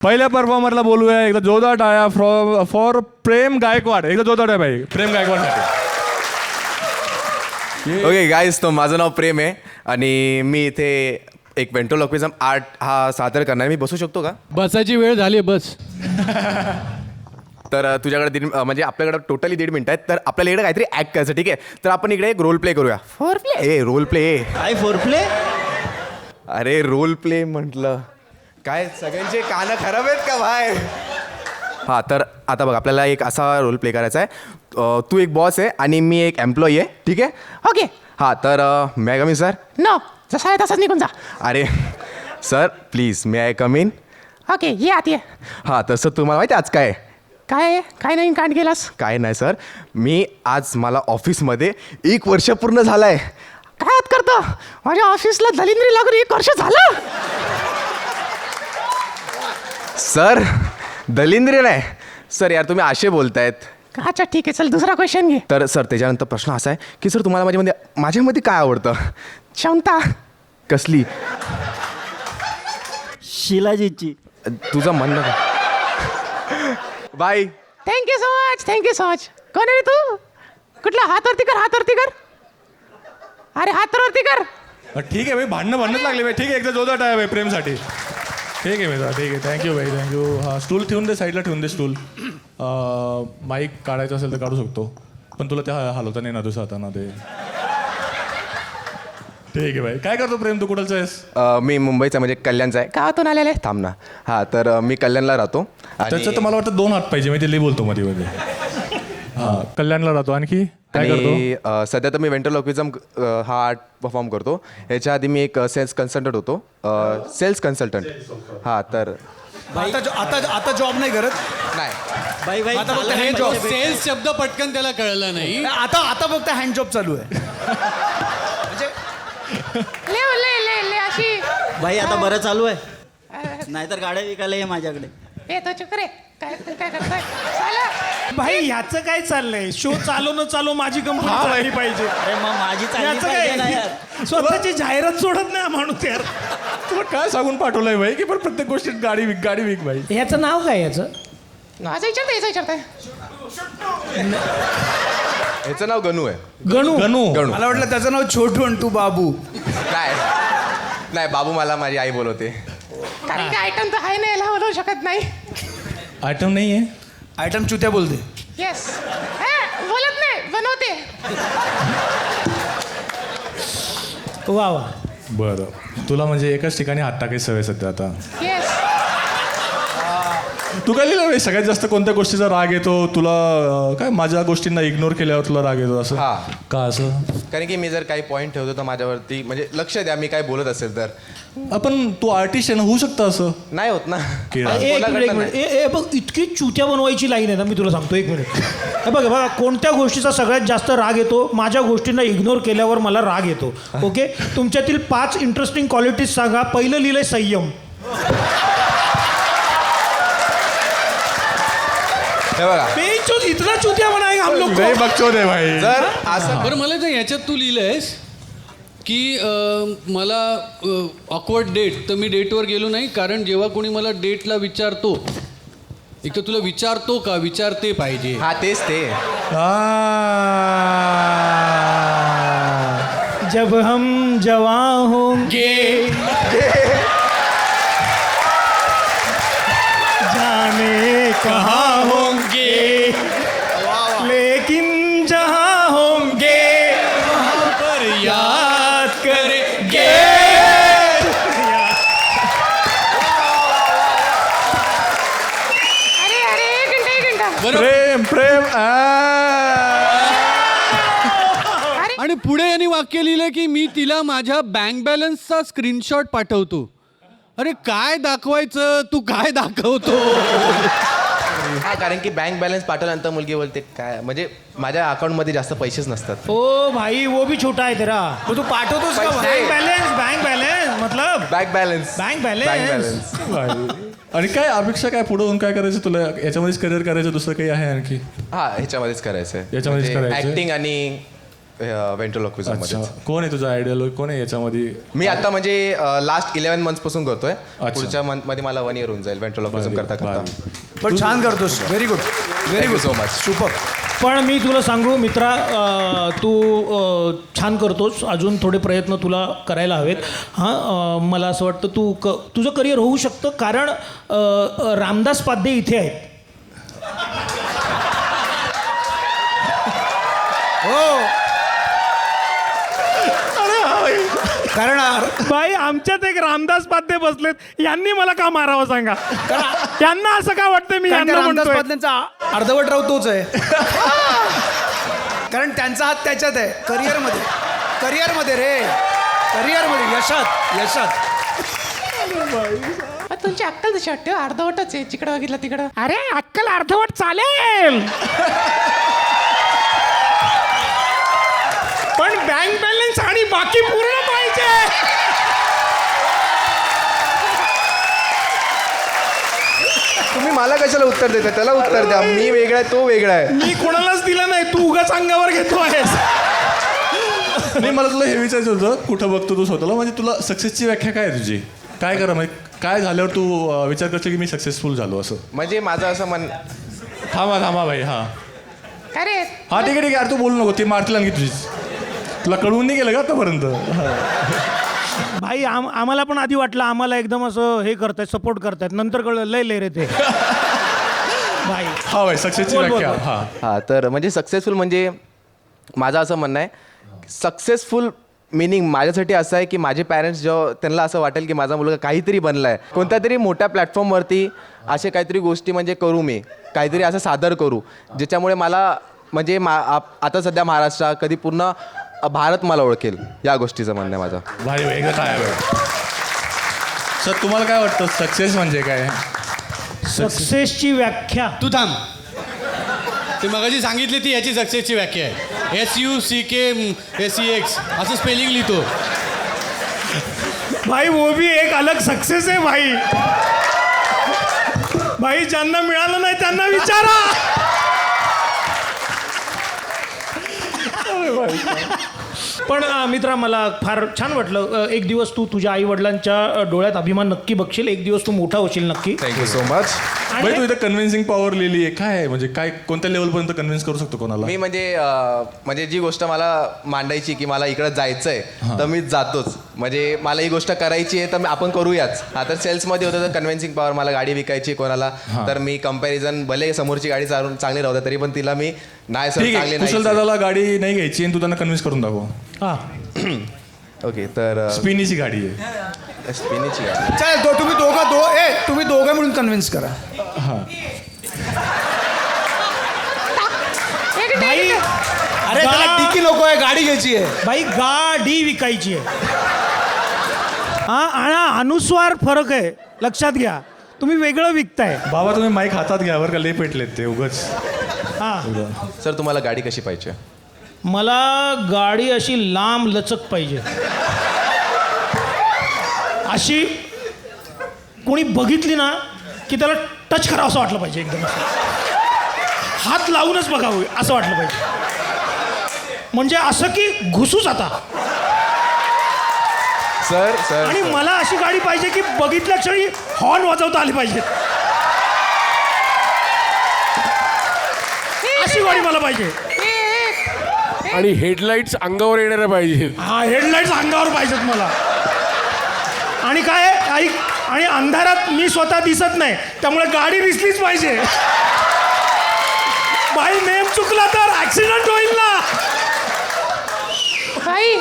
पहिल्या परफॉर्मरला बोलूया एकदा जोरदार टाळ्या फॉर प्रेम गायकवाड. एकदा जोरदार टाळ्या भाई प्रेम गायकवाडसाठी. ओके गाईज, तो माझं नाव प्रेम आहे आणि मी इथे एक व्हेंट्रोलॉक्विझम आर्ट हा सादर करणार. मी बसू शकतो का? बसाची वेळ झाली बस. तर तुझ्याकडे म्हणजे आपल्याकडे टोटली 1.5 मिनिट आहेत. तर आपल्याला इकडे काहीतरी ॲक्ट करायचं, ठीक आहे? तर आपण इकडे एक रोल प्ले करूया. Foreplay role play. काय फोर प्ले? अरे रोल प्ले म्हटलं काय, सगळ्यांचे कानं खराब आहेत का भाई? हां, तर आता बघ आपल्याला एक असा रोल प्ले करायचा आहे. तू एक बॉस आहे आणि मी एक एम्प्लॉई आहे, ठीक आहे? ओके. हां, तर may I come in sir? No, जसा आहे तसाच निघून जा. अरे sir please may I come in? Okay ये आती आहे. हां, तसं तुम्हाला माहिती आहे आज काय काय काय नाही कांड केलास? काय नाही सर, मी आज मला ऑफिसमध्ये 1 वर्ष पूर्ण झालं आहे. काय आत करतो? माझ्या ऑफिसला दलिंद्री लागून 1 वर्ष झालं. सर दलिंद्री नाही सर, यार तुम्ही असे बोलतायत. अच्छा ठीक आहे, चल दुसरा क्वेश्चन घे. तर सर त्याच्यानंतर प्रश्न असा आहे की सर तुम्हाला माझ्यामध्ये काय आवडतं? क्षमता कसली? शिलाजीची. तुझं म्हणणं का? Bye. Thank you so much, thank you so much. कोण आहे रे तू? कुठला? हात वरती कर, हात वरती कर. अरे हात वरती कर. ठीक आहे भाई, भांडणच लागले भाई. ठीक आहे, एकदा जोरदार टाळ्या भाई प्रेमसाठी. ठीक आहे मित्रा, ठीक आहे. थँक्यू भाई, थँक्यू. हां, स्टूल ठेवून दे, साईडला ठेवून दे स्टूल. माईक काढायचं असेल तर काढू शकतो, पण तुला त्या हलवता नाही ना दुसरा हाताना ते. ठीक आहे भाई. काय करतो प्रेम, तू कुठलचा आहेस? मी मुंबईचा म्हणजे कल्याणचा आहे. गावातून आलेला आहे. थांब ना. हां, तर मी कल्याणला राहतो. त्याचं तर मला वाटतं 2 हात पाहिजे, मी ते लई बोलतो मध्ये मध्ये. हां, कल्याणला राहतो. आणखी काय करतो? आणि सध्या तर मी व्हेंट्रोलॉक्विझम हा आर्ट परफॉर्म करतो. याच्या आधी मी एक सेल्स कन्सल्टंट होतो. Sales consultant. हां, तर आता जॉब नाही करत. नाही बाई बाई आता फक्त हँड जॉब. सेल्स शब्द पटकन त्याला कळला नाही. आता फक्त हँड जॉब चालू आहे. अशी बाई आता बरं चालू आहे, नाहीतर गाड्या विकायला ये माझ्याकडे. तो चुकरे काय करतोय? भाई ह्याचं काय चाललंय? शो चालू न चालू माझी कंपनी चालली पाहिजे. अरे मग माझी चालली याचं पाहिजे ना काय? यार. स्वतःची जाहिरात सोडत नाही हा माणूस यार. तुला काय सांगून पाठवलंय भाई की पण प्रत्येक गोष्टीत गाडी विक भाई. ह्याचं नाव काय याचं? विचारताय. याचं नाव गणू आहे. गणू. गणू. मला वाटलं त्याचं नाव छोटू आणि तू बाबू. नाही बाबू मला माझी आई बोलवते. कारण की आयटम तर आहे नाही, याला बनवू शकत नाही. आयटम नाही आहे. आयटम चुत्या बोलते. येस, बोलत नाही, बनवते. वा वा. बरं, तुला म्हणजे एकाच ठिकाणी हात टाकायची सवय सध्या आता. येस. तू काय लिहिलं सगळ्यात जास्त कोणत्या गोष्टीचा राग येतो तुला? काय माझ्या गोष्टींना इग्नोर केल्यावर तुला राग येतो असं? हां. का असं? कारण की मी जर काही पॉईंट ठेवतो तर माझ्यावरती म्हणजे लक्ष द्या, मी काय बोलत असेल तर. आपण तू आर्टिस्ट आहे ना, होऊ शकतं असं? नाही होत ना. किडा. एक मिनिट. ए बघ, इतकी चुत्या बनवायची लाईन आहे ना, मी तुला सांगतो. 1 मिनिट. हे बघा कोणत्या गोष्टीचा सगळ्यात जास्त राग येतो? माझ्या गोष्टींना इग्नोर केल्यावर मला राग येतो. ओके, तुमच्यातील 5 इंटरेस्टिंग क्वालिटीज सांगा. पहिलं लिहिलंय संयम. हे बघा, इतना चुत्या बनाएगा हम लोग. लय बकचोद आहे भाई. जर असं बरं, मला तर ह्याच्यात तू लिहिलंयस की मला ऑकवर्ड डेट, तर मी डेटवर गेलो नाही कारण जेव्हा कोणी मला डेटला विचारतो, एक तर तुला विचारतो का विचारते पाहिजे. हा तेच ते. जब हम जवां होंगे जाने कहाँ होंगे, लेकिन जहाँ होंगे वहाँ पर याद करेंगे. अरे एक घंटा. प्रेम आणि पुढे यांनी वाक्य लिहिलं की मी तिला माझ्या बँक बॅलन्सचा स्क्रीनशॉट पाठवतो. अरे काय दाखवायचं, तू काय दाखवतो? हा, कारण की बँक बॅलन्स पाठवल्यानंतर मुलगी बोलते काय, म्हणजे माझ्या अकाउंटमध्ये जास्त पैसेच नसतात. ओ भाई, वो भी छोटा है तेरा. तू पाठवतोस का? पैसे. बैंक बैलेंस मतलब बँक बॅलन्स. Bank balance. आणि काय अपेक्षा काय पुढे होऊन काय करायचं तुला? याच्यामध्येच करिअर करायचं, दुसरं काही आहे आणखी? हा, ह्याच्यामध्येच करायचं. याच्यामध्येच करायचंय. ऍक्टिंग आणि व्हेंट्रोलॉक्विझम मध्ये. अच्छा, कोण आहे तुझा आयडियल, कोण आहे याच्यामध्ये? मी आता म्हणजे लास्ट 11 मंथ्स पासून करतोय. अच्छा. पुढच्या मंथ मध्ये मला 1 इयर होऊन जाईल व्हेंट्रोलॉक्विझम करता करता. पण छान करतोस, very good, very good, so much. Super. पण मी तुला सांगू मित्रा, तू छान करतोस, अजून थोडे प्रयत्न तुला करायला हवेत. हां, मला असं वाटतं तुझं करिअर होऊ शकतं, कारण रामदास पाध्ये इथे आहेत. हो, कारण बाई, आमच्यात एक रामदास पाध्ये बसलेत, यांनी मला का मारावं सांगा? यांना असं का वाटतं मी यांना रामदास म्हणतोय? पाटलांचा अर्धवट राव तोच आहे. कारण त्यांचा हात त्याच्यात आहे, करिअरमध्ये, करिअरमध्ये रे, करिअरमध्ये, यशात. तुमची अक्कल तशी वाटते, अर्धवटच आहे, जिकडं बघितलं तिकडं. अरे, अक्कल अर्धवट चालेल, पण बँक बॅलन्स आणि बाकी पूर्ण पाहिजे. तुम्ही मला कशाला उत्तर देता? त्याला उत्तर द्या. मी वेगळा आहे, तो वेगळा आहे. मी कोणालाच दिलं नाही, तू उगाच अंगावर घेतो आहेस. नाही, मला तुला हे विचारायचं होतं, कुठं बघतो तू स्वतःला, म्हणजे तुला सक्सेसची व्याख्या काय आहे तुझी? काय करा, म्हणजे काय झाल्यावर तू विचार करतो की मी सक्सेसफुल झालो असं? म्हणजे माझं असं थांबा भाई. हां काय रे? हां, ठीक आहे यार, तू बोलू नको, ती मारतील आणखी तुझीच. तुला कळवून नाही गेलं का आतापर्यंत? भाई, आम्हाला पण आधी वाटलं आम्हाला एकदम असं हे करतायत, सपोर्ट करतायत, नंतर कळलं लय रे ते. भाई, हा भाई, सक्सेसची बोल, बोल, व्याख्या. बोल. हां, तर म्हणजे सक्सेसफुल म्हणजे माझं असं म्हणणं आहे, सक्सेसफुल मिनिंग माझ्यासाठी असं आहे की माझे पॅरेंट्स त्यांना असं वाटेल की माझा मुलगा काहीतरी बनला आहे, कोणत्या तरी मोठ्या प्लॅटफॉर्मवरती असे काहीतरी गोष्टी म्हणजे करू, मी काहीतरी असं सादर करू ज्याच्यामुळे मला म्हणजे आता सध्या महाराष्ट्र, कधी पूर्ण भारत मला ओळखेल, या गोष्टीचं म्हणणं आहे माझं. भाई एकदा काय आहे सर, तुम्हाला काय वाटतं सक्सेस म्हणजे काय? सक्सेसची व्याख्या तू थांब. ते मगाशी सांगितली ती याची सक्सेसची व्याख्या आहे. SUCKSEX असं स्पेलिंग लिहितो. भाई, वो भी एक अलग सक्सेस है भाई. भाई, ज्यांना मिळालं नाही त्यांना विचारा. पण मित्रा, मला फार छान वाटलं. एक दिवस तू तुझ्या आई वडिलांच्या डोळ्यात अभिमान नक्की बघशील, एक दिवस तू मोठा होशील नक्की. Thank you so much. भाई, तू इथं कन्व्हिन्सिंग पॉवर लिहिली आहे, काय आहे म्हणजे काय, कोणत्या लेवलपर्यंत कन्व्हिन्स करू शकतो कोणाला? मी म्हणजे जी गोष्ट मला मांडायची की मला इकडं जायचं आहे तर मी जातोच. म्हणजे मला ही गोष्ट करायची आहे तर आपण करूयाच. हा, तर सेल्समध्ये होतं तर कन्व्हिन्सिंग पॉवर, मला गाडी विकायची कोणाला, तर मी कंपॅरिझन, भले समोरची गाडी चांगली राहते तरी पण तिला मी नाही सर ठीक आहे, चांगली कुशल नाही. दादाला गाडी नाही घ्यायची आणि तू त्यांना कन्व्हिन्स करून दाखव. हा, ओके, तर स्पिनीची गाडी आहे. स्पिनीची गाडी. चालेल, तो तुम्ही दोघं मिळून कन्व्हिन्स करा. एक भाई, मिनिट. अरे, त्याला टिकी नको आहे, गाडी घ्यायची आहे. भाई, गाडी विकायची आहे. हा, आणि अनुस्वार फरक आहे, लक्षात घ्या. तुम्ही वेगळं विकताय. बाबा, तुम्ही माईक हातात घ्या बरं का, लय पेटलेत ते उगाच. हा, सर, तुम्हाला गाडी कशी पाहिजे? मला गाडी अशी लांब लचक पाहिजे, अशी कोणी बघितली ना की त्याला टच करावं असं वाटलं पाहिजे, एकदम हात लावूनच बघावं असं वाटलं पाहिजे, म्हणजे असं की घुसूच आता. सर आणि मला अशी गाडी पाहिजे की बघितल्या क्षणी हॉर्न वाजवता आली पाहिजे, अशी गाडी मला पाहिजे. आणि हेडलाईट्स अंगावर येणाऱ्या पाहिजेत. हा, हेडलाईट्स अंगावर पाहिजेत मला. आणि काय ऐक, आणि अंधारात मी स्वतः दिसत नाही, त्यामुळे गाडी दिसलीच पाहिजे. बाई, नेम चुकला तर ऍक्सिडेंट होईल ना. भाई,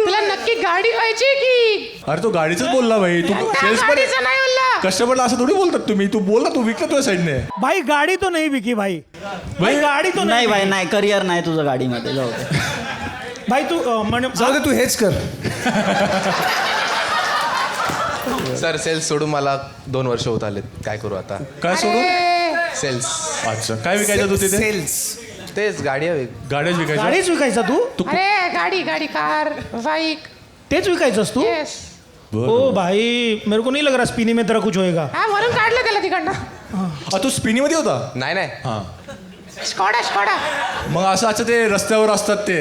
तुला नक्की गाडी पाहिजे की? अरे, तो गाडीच बोलला भाई, तू सेल्स पण गाडीचं नाही बोलला. कस्टमरला असं थोडी बोलतात तुम्ही. तू बोलला, तू विकला तुझ्या साईडने. भाई, गाडी तो नाही विकी भाई. भाई, गाडी तो नाही भाई, विकी. नाही, करिअर नाही तुझं गाडीमध्ये, जाऊ दे. भाई, तू जाऊ दे, तू हेच कर. सर, सेल्स सोडून मला 2 वर्ष होत आलेत. काय करू आता? काय सोडून? सेल्स. अच्छा, काय विकायचं तू तिथे? सेल्स. तेच गाडी हवी. गाड्याच विकायच्या? गाडीच विकायचा तू? अरे, गाडी कार बाईक. तेच विकायचंस तू? येस. ओ भाई, मेरे को नहीं लग रहा स्पिनी में तेरा कुछ होएगा. हा, वरून काढलं त्याला तिकडनं. तू स्पिनीमध्ये होता? नाही. हां, स्कॉडा. मग असं अच्छा ते रस्त्यावर असतात ते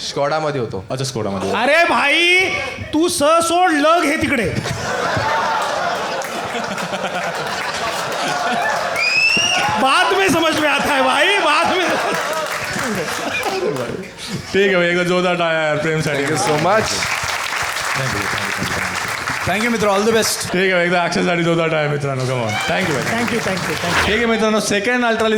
स्कॉडामध्ये होतो. अच्छा स्कोडामध्ये. अरे भाई तू सोड लग हे तिकडे. बाद में समझ में आता है भाई, बाद में. ठीक आहे भाई एकदा जोरदार टाळ्या यार प्रेमसाठी. Thank you so much. थँक्यू मित्र, ऑल द बेस्ट. ठीक आहे एकदा ॲक्शनसाठी जोरदार टाळ्या मित्रांनो. कमॉन थँक्यू भाई. Thank you thank you thank you. ठीक आहे मित्रांनो सेकंड अल्ट्रा